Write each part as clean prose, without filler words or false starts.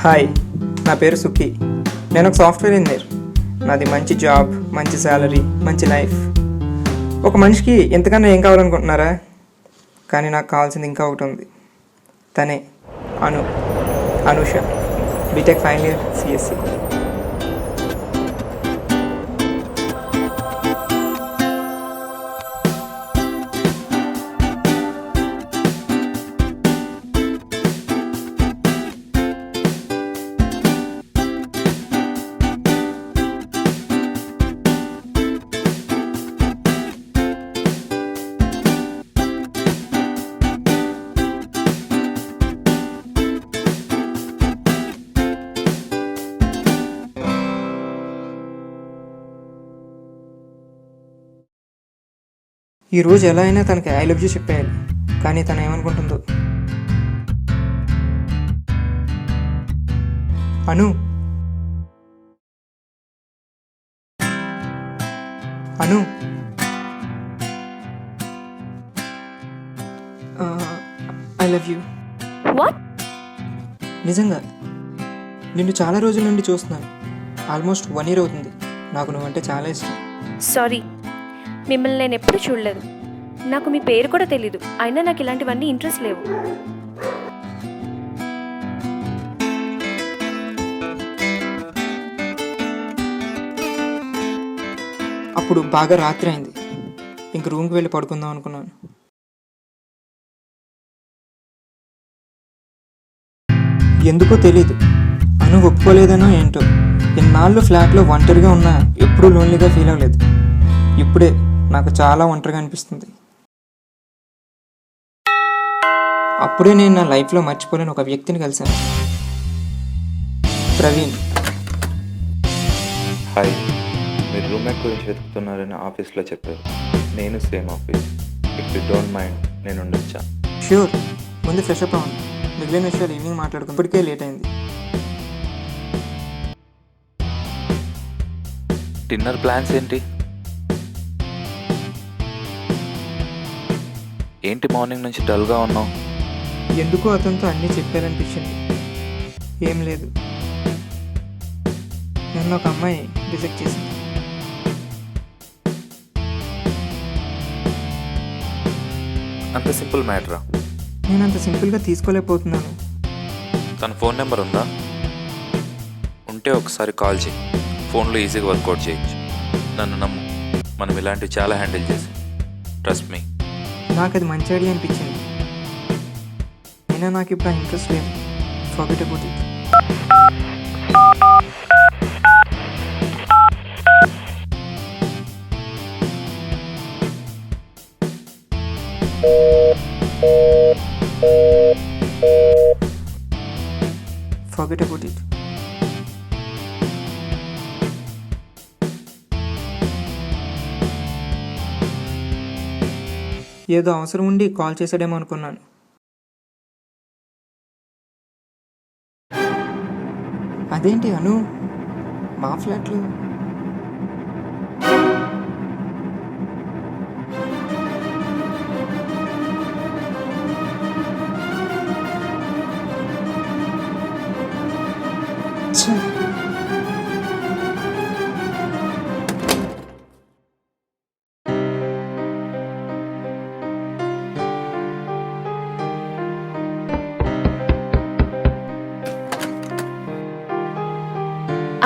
Hi, నా పేరు సుఖీ. నేను ఒక సాఫ్ట్వేర్ ఇంజనీర్. నాది మంచి జాబ్, మంచి శాలరీ, మంచి లైఫ్. ఒక మనిషికి ఎంతకన్నా ఏం కావాలనుకుంటున్నారా? కానీ నాకు కావాల్సింది ఇంకా ఒకటి ఉంది. తనే Anusha, B Tech final year C S C. ఈరోజు ఎలా అయినా తనకి ఐ లవ్ యూ చెప్పేయాలి. కానీ తను ఏమనుకుంటుందో. అను ఐ లవ్ యూ. వాట్? నిజంగా నిన్ను చాలా రోజుల నుండి చూస్తున్నాను. ఆల్మోస్ట్ 1 year అవుతుంది. నాకు నువ్వంటే చాలా ఇష్టం. సారీ, మిమ్మల్ని నేను ఎప్పుడు చూడలేదు. నాకు మీ పేరు కూడా తెలీదు. అయినా నాకు ఇలాంటివన్నీ ఇంట్రెస్ట్ లేవు. అప్పుడు బాగా రాత్రి అయింది. ఇంక రూమ్కి వెళ్ళి పడుకుందాం అనుకున్నాను. ఎందుకో తెలీదు, అను ఒప్పుకోలేదనో ఏంటో. ఇన్నాళ్ళు ఫ్లాట్లో ఒంటరిగా ఉన్నా ఎప్పుడూ లోన్లీగా ఫీల్ అవ్వలేదు. ఇప్పుడే నాకు చాలా ఒంటరిగా అనిపిస్తుంది. అప్పుడే నేను నా లైఫ్లో మర్చిపోలేని ఒక వ్యక్తిని కలిశాను. ప్రవీణ్. హాయ్, మీరు రూమ్మేట్ గురించి వెతుకుతున్నారని ఆఫీస్లో చెప్పారు. నేను same office. If you don't mind నేను ఉండొచ్చా? ష్యూర్. ముందు ఫ్రెష్ అప్ అవ్వండి. మిగిలిన విషయాలు ఈవినింగ్ మాట్లాడుకుని. ఇప్పటికే లేట్ అయింది. డిన్నర్ ప్లాన్స్ ఏంటి? ఏంటి మార్నింగ్ నుంచి డల్గా ఉన్నావు? ఎందుకో అతనితో అన్నీ చెప్పారనిపించింది. ఏం లేదు, నన్ను ఒక అమ్మాయి రిజెక్ట్ చేసింది. అంత సింపుల్ మ్యాటరా? నేను అంత సింపుల్గా తీసుకోలేకపోతున్నాను. తన ఫోన్ నెంబర్ ఉందా? ఉంటే ఒకసారి కాల్ చేయి. ఫోన్లో ఈజీగా వర్కౌట్ చేయొచ్చు. నన్ను నమ్ము, మనం ఇలాంటివి చాలా హ్యాండిల్ చేసి. Trust me. నాకు అది మంచి ఐడియా అనిపించింది. అయినా నాకు ఇప్పుడు ఆ ఇంట్రెస్ట్ లేదు. Forget about it. Forget about it. ఏదో అవసరం ఉండి కాల్ చేసాడేమో అనుకున్నాను. అదేంటి అను, మా ఫ్లాట్లో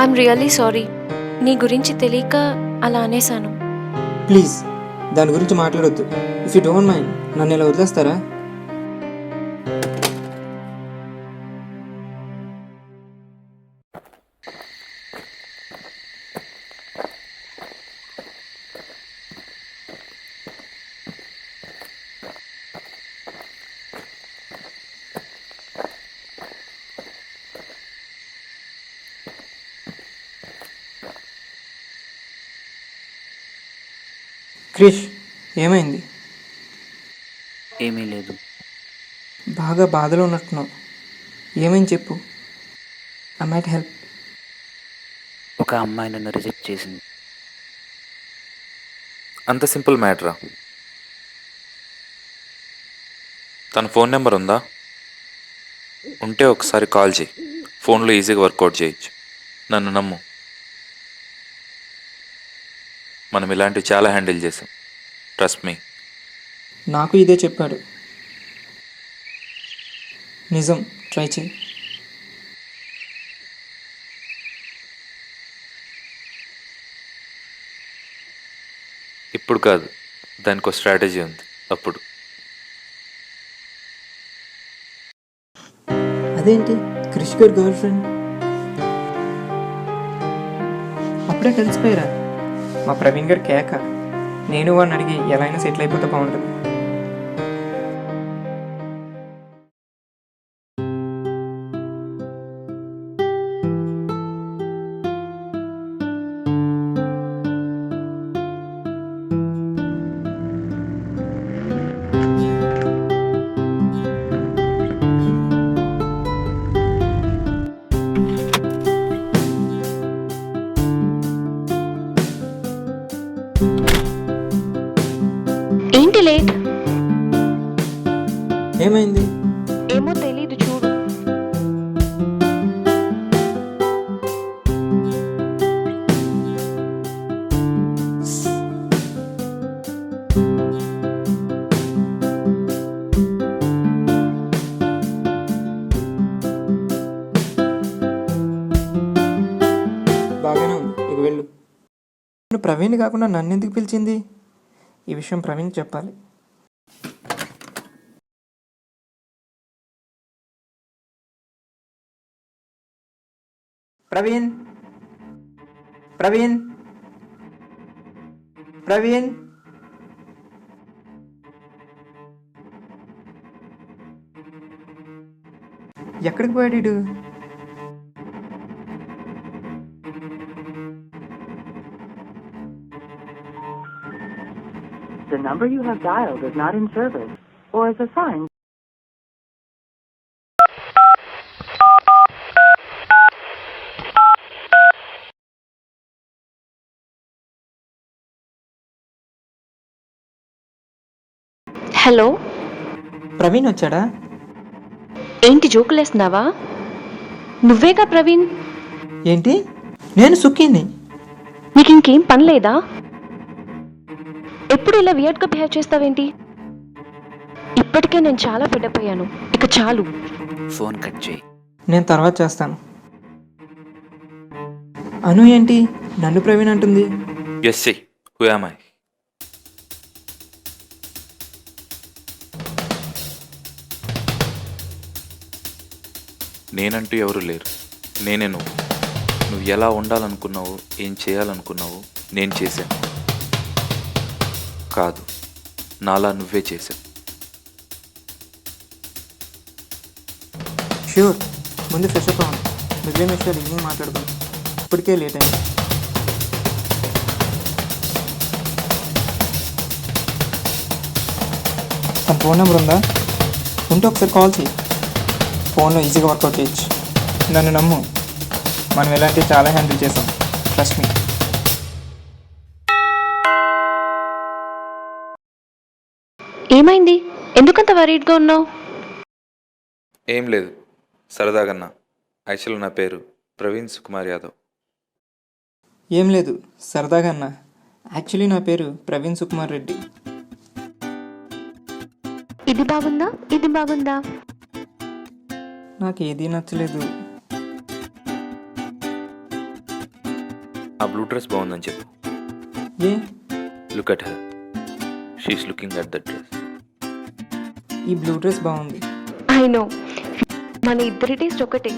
ఐఎమ్ రియల్లీ సారీ. నీ గురించి తెలియక అలా అనేశాను. ప్లీజ్ దాని గురించి మాట్లాడొద్దు. ఇఫ్ యూ డోంట్ మైండ్ నన్ను ఇలా వదిలేస్తారా? క్రిష్, ఏమైంది? ఏమీ లేదు. బాగా బాధలో ఉన్నట్టున్నావు. ఏమైంది చెప్పు. I might help. ఒక అమ్మాయి నన్ను రిజెక్ట్ చేసింది. అంత సింపుల్ మ్యాటరా? తన ఫోన్ నెంబర్ ఉందా? ఉంటే ఒకసారి కాల్ చేయి. ఫోన్లో ఈజీగా వర్కౌట్ చేయొచ్చు. నన్ను నమ్ము, మనం ఇలాంటివి చాలా హ్యాండిల్ చేసాం. Trust me. నాకు ఇదే చెప్పాడు. నిజం, ట్రై చేయి. ఇప్పుడు కాదు, దానికి ఒక స్ట్రాటజీ ఉంది. అప్పుడు అదేంటి క్రిష్ గారి గర్ల్ ఫ్రెండ్ అప్పుడే కలిసిపోయారా? మా ప్రవీణ్ గారి కేక. నేను వాడిని అడిగి ఎలా అయినా సెటిల్ అయిపోతే బాగుంటుంది. ఏంటి లేట్? ఏమైంది? ఏమో తెలీదు, చూడు. బాగానే ఉంది, ఇక వెళ్ళు. ప్రవీణ్ కాకుండా నన్ను ఎందుకు పిలిచింది? ఈ విషయం ప్రవీణ్కి చెప్పాలి. ప్రవీణ్, ప్రవీణ్, ప్రవీణ్. ఎక్కడికి పోయాడు వీడు? The number you have dialed is not in service or is assigned. Hello, Praveen వచ్చాడా? ఏంటి జోకులేస్తున్నావా? నువ్వేగా ప్రవీణ్. ఏంటి? నేను సుఖీని. నీకు ఇంకేం పని లేదా? ఎప్పుడు ఇలా వియర్డ్గా బిహేవ్ చేస్తావేంటి? ఇప్పటికే నేను చాలా ఫెడప్ అయ్యాను, ఇక చాలు. ఫోన్ కట్ చేయి. నేను తర్వాత చేస్తాను. అను ఏంటి నన్ను ప్రవీణ్ అంటుంది? Yes see who am I? నేనంటూ ఎవరు లేరు, నేనే నువ్వు. నువ్వు ఎలా ఉండాలనుకున్నావు, ఏం చేయాలనుకున్నావు నేను చేశాను. కాదు, నాలా నువ్వే చేశావు. ష్యూర్. ముందు ఫ్రెష్ అప్ అవ్వండి. మిగిలిన విషయాలు ఈవినింగ్ మాట్లాడుకుందాం. ఇప్పటికే లేట్ అయింది. తన ఫోన్ నెంబర్ ఉందా? ఉంటే ఒకసారి కాల్ చేయి. ఫోన్లో ఈజీగా వర్కౌట్ చేయొచ్చు. నన్ను నమ్ము, మనం ఇలాంటివి చాలా హ్యాండిల్ చేసాం. Trust me. ఏమైంది? ఎందుకంత వరీడ్గా ఉన్నావు? ఏం లేదు, సరదాగన్నా. యాక్చువల్గా నా పేరు ప్రవీణ్ సుకుమార్ యాదవ్. ఏం లేదు, సరదాగా అన్నా. యాక్చువల్లీ నా పేరు ప్రవీణ్ సుకుమార్ రెడ్డి. ఇది బాగుందా, ఇది బాగుందా? నాకు ఏదీ నచ్చలేదు. ఆ బ్లూ డ్రెస్ బాగుందని చెప్పు. ఏ? Look at her, she's looking at that dress. ఈ బ్లూ డ్రెస్ బాగుంది. ఐ నో, మన ఇద్దరి టేస్ట్ ఒకటే.